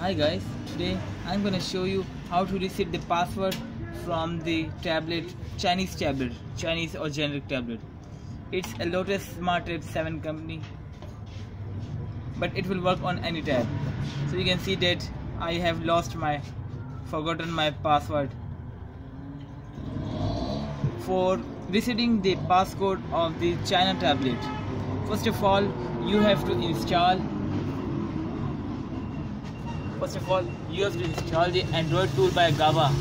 Hi guys, today I'm gonna show you how to reset the password from the Chinese or generic tablet. It's a Lotus Smart Tab 7 company, but it will work on any tab. So you can see that I have forgotten my password. For resetting the passcode of the China tablet, first of all you have to install the Android tool by GABA.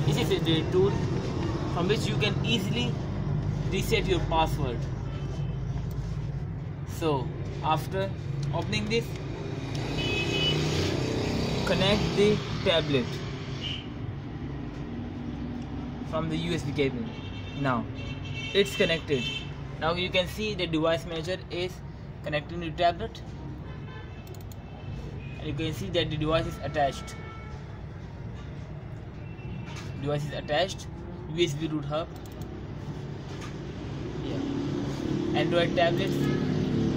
This is the tool from which you can easily reset your password. So after opening this, connect the tablet from the USB cable. Now it's connected. Now you can see the device manager is connecting to the tablet, and you can see that the device is attached. USB root hub. Android tablets.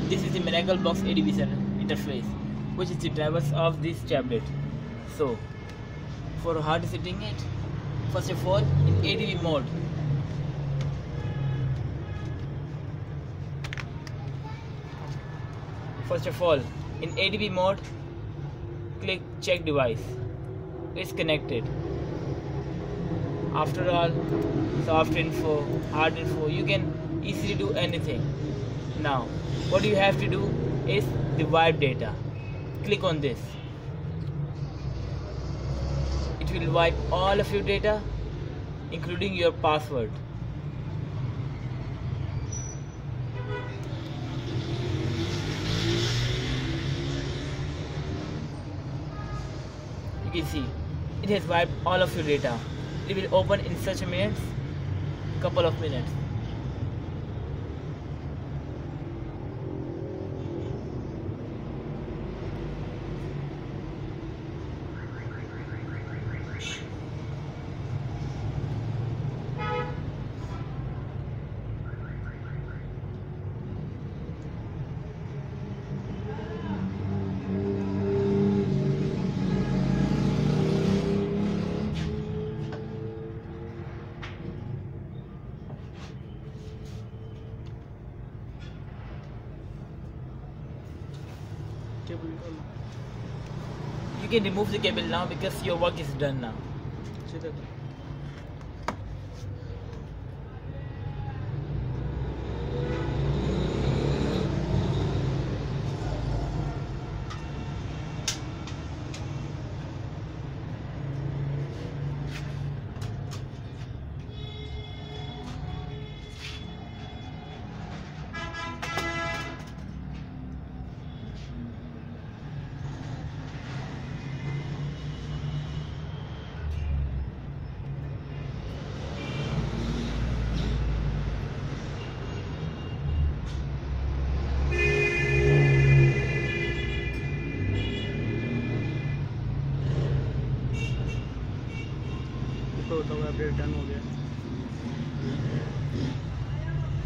This is the Miracle Box ADB interface, which is the drivers of this tablet. So for hard resetting it, first of all in ADB mode, click check device. It's connected. After all, soft info, hard info, you can easily do anything. Now what you have to do is the wipe data. Click on this. It will wipe all of your data, including your password. You can see it has wiped all of your data. It will open in such a couple of minutes. You can remove the cable now because your work is done now.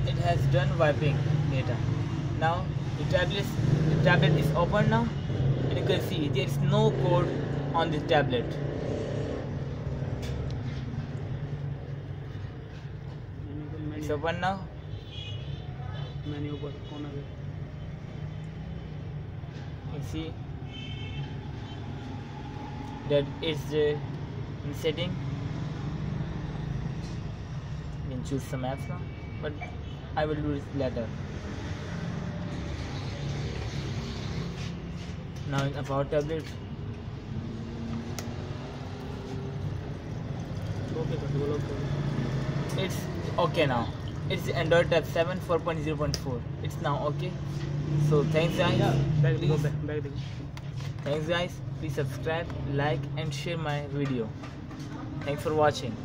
It has done wiping data. Now the tablet is open now, and you can see there is no code on this tablet. It's open now. You can see that it's in setting. You can choose some apps now, but I will do this later. Now in about tablet, it's okay now. It's the Android Tab 7 4.0.4. It's now okay. So thanks guys. Thanks guys. Please subscribe, like and share my video. Thanks for watching.